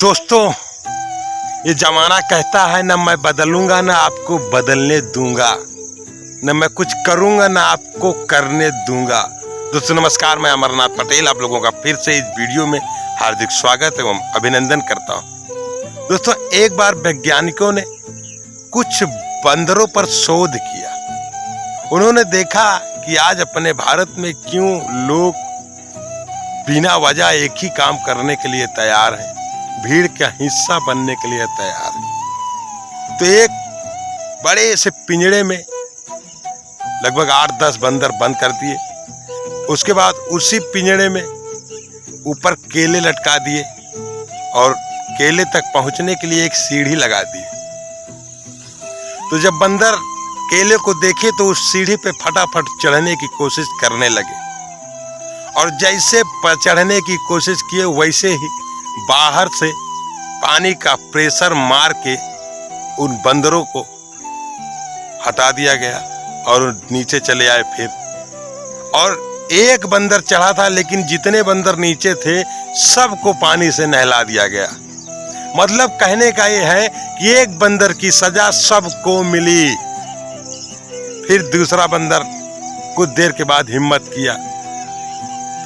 दोस्तों, ये जमाना कहता है न मैं बदलूंगा न आपको बदलने दूंगा, न मैं कुछ करूंगा न आपको करने दूंगा। दोस्तों नमस्कार, मैं अमरनाथ पटेल आप लोगों का फिर से इस वीडियो में हार्दिक स्वागत एवं अभिनंदन करता हूं। दोस्तों, एक बार वैज्ञानिकों ने कुछ बंदरों पर शोध किया। उन्होंने देखा कि आज अपने भारत में क्यों लोग बिना वजह एक ही काम करने के लिए तैयार हैं, भीड़ का हिस्सा बनने के लिए तैयार है। तो एक बड़े से पिंजड़े में लगभग 8-10 बंदर बंद कर दिए। उसके बाद उसी पिंजड़े में ऊपर केले लटका दिए और केले तक पहुंचने के लिए एक सीढ़ी लगा दी। तो जब बंदर केले को देखे तो उस सीढ़ी पे फटाफट चढ़ने की कोशिश करने लगे और जैसे चढ़ने की कोशिश किए वैसे ही बाहर से पानी का प्रेशर मार के उन बंदरों को हटा दिया गया और नीचे चले आए। फिर और एक बंदर चढ़ा था, लेकिन जितने बंदर नीचे थे सबको पानी से नहला दिया गया। मतलब कहने का ये है कि एक बंदर की सजा सबको मिली। फिर दूसरा बंदर कुछ देर के बाद हिम्मत किया,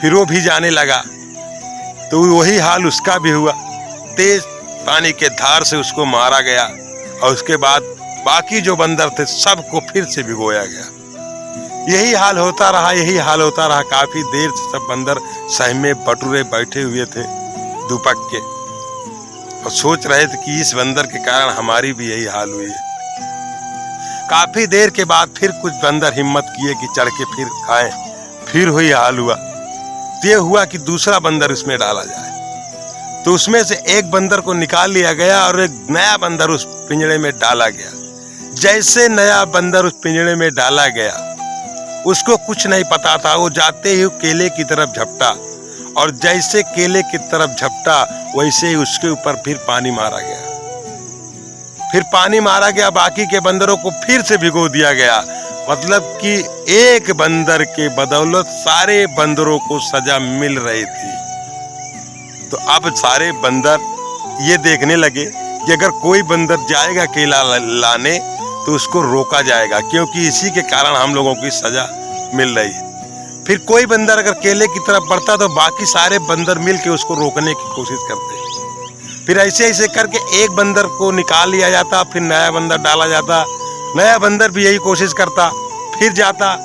फिर वो भी जाने लगा, तो वही हाल उसका भी हुआ। तेज पानी के धार से उसको मारा गया और उसके बाद बाकी जो बंदर थे सबको फिर से भिगोया गया। यही हाल होता रहा। काफी देर से सब बंदर सहमे बटुरे बैठे हुए थे दुपक के और सोच रहे थे कि इस बंदर के कारण हमारी भी यही हाल हुई है। काफी देर के बाद फिर कुछ बंदर हिम्मत किए कि चढ़ के फिर खाएं, फिर वही हाल हुआ। ये हुआ कि दूसरा बंदर उसमें डाला जाए, तो उसमें से एक बंदर को निकाल लिया गया और एक नया बंदर उस पिंजड़े में डाला गया। जैसे नया बंदर उस पिंजड़े में डाला गया, उसको कुछ नहीं पता था। वो जाते ही केले की तरफ झपटा और जैसे केले की तरफ झपटा वैसे ही उसके ऊपर फिर पानी मारा गया। बाकी के बंदरों को फिर से भिगो दिया गया। मतलब कि एक बंदर के बदौलत सारे बंदरों को सजा मिल रही थी। तो अब सारे बंदर ये देखने लगे कि अगर कोई बंदर जाएगा केला लाने तो उसको रोका जाएगा, क्योंकि इसी के कारण हम लोगों की सजा मिल रही है। फिर कोई बंदर अगर केले की तरफ बढ़ता तो बाकी सारे बंदर मिल के उसको रोकने की कोशिश करते। फिर ऐसे करके एक बंदर को निकाल लिया जाता, फिर नया बंदर डाला जाता। नया बंदर भी यही कोशिश करता, फिर जाता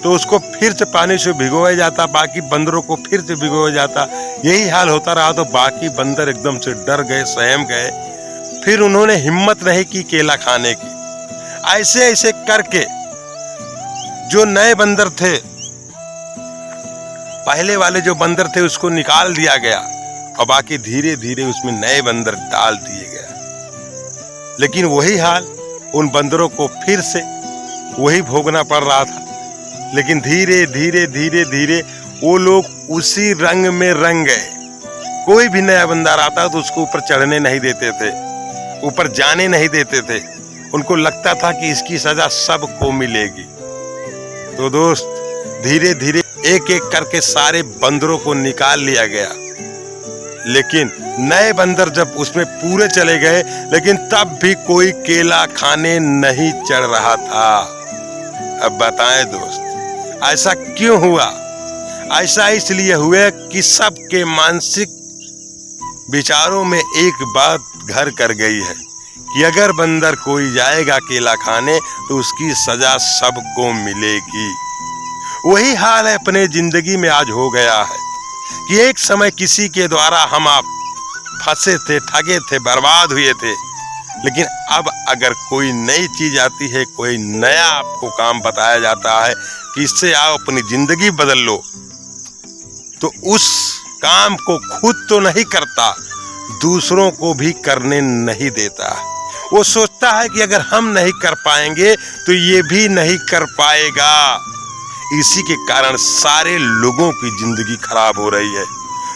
तो उसको फिर से पानी से भिगोया जाता, बाकी बंदरों को फिर से भिगोया जाता। यही हाल होता रहा। तो बाकी बंदर एकदम से डर गए, सहम गए। फिर उन्होंने हिम्मत नहीं की केला खाने की। ऐसे करके जो नए बंदर थे, पहले वाले जो बंदर थे उसको निकाल दिया गया और बाकी धीरे धीरे उसमें नए बंदर डाल दिए गए। लेकिन वही हाल उन बंदरों को फिर से वही भोगना पड़ रहा था। लेकिन धीरे धीरे वो लोग उसी रंग में रंग गए। कोई भी नया बंदर आता तो उसको ऊपर चढ़ने नहीं देते थे, ऊपर जाने नहीं देते थे। उनको लगता था कि इसकी सजा सबको मिलेगी। तो दोस्त, धीरे धीरे एक एक करके सारे बंदरों को निकाल लिया गया। लेकिन नए बंदर जब उसमें पूरे चले गए, लेकिन तब भी कोई केला खाने नहीं चढ़ रहा था। अब बताएं दोस्त, ऐसा क्यों हुआ? ऐसा इसलिए हुआ कि सबके मानसिक विचारों में एक बात घर कर गई है कि अगर बंदर कोई जाएगा केला खाने तो उसकी सजा सबको मिलेगी। वही हाल है अपने जिंदगी में आज हो गया है कि एक समय किसी के द्वारा हम आप फंसे थे, ठगे थे, बर्बाद हुए थे। लेकिन अब अगर कोई नई चीज आती है, कोई नया आपको काम बताया जाता है कि इससे आप अपनी जिंदगी बदल लो, तो उस काम को खुद तो नहीं करता, दूसरों को भी करने नहीं देता। वो सोचता है कि अगर हम नहीं कर पाएंगे तो ये भी नहीं कर पाएगा। इसी के कारण सारे लोगों की जिंदगी खराब हो रही है।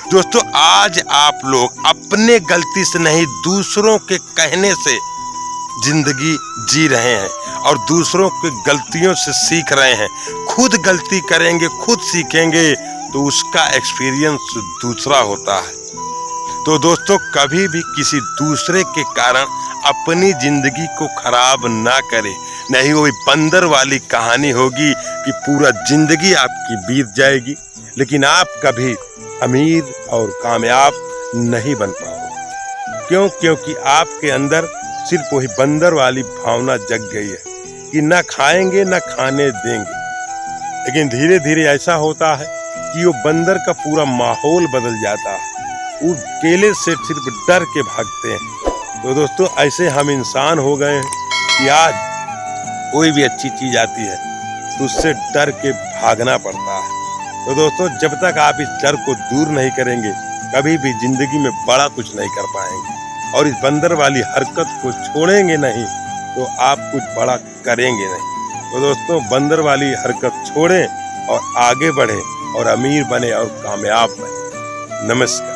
दोस्तों, आज आप लोग अपने गलती से नहीं, दूसरों के कहने से जिंदगी जी रहे हैं और दूसरों की गलतियों से सीख रहे हैं। खुद गलती करेंगे, खुद सीखेंगे तो उसका एक्सपीरियंस दूसरा होता है। तो दोस्तों कभी भी किसी दूसरे के कारण अपनी जिंदगी को खराब ना करें, नहीं वो बंदर वाली कहानी होगी कि पूरा जिंदगी आपकी बीत जाएगी लेकिन आप कभी अमीर और कामयाब नहीं बन पाओगे। क्यों? क्योंकि आपके अंदर सिर्फ वही बंदर वाली भावना जग गई है कि ना खाएंगे ना खाने देंगे। लेकिन धीरे धीरे ऐसा होता है कि वो बंदर का पूरा माहौल बदल जाता है, वो केले से सिर्फ डर के भागते हैं। तो दोस्तों ऐसे हम इंसान हो गए हैं कि आज कोई भी अच्छी चीज आती है तो उससे डर के भागना पड़ता है। तो दोस्तों जब तक आप इस डर को दूर नहीं करेंगे कभी भी जिंदगी में बड़ा कुछ नहीं कर पाएंगे और इस बंदर वाली हरकत को छोड़ेंगे नहीं तो आप कुछ बड़ा करेंगे नहीं। तो दोस्तों बंदर वाली हरकत छोड़ें और आगे बढ़ें और अमीर बने और कामयाब बने। नमस्कार।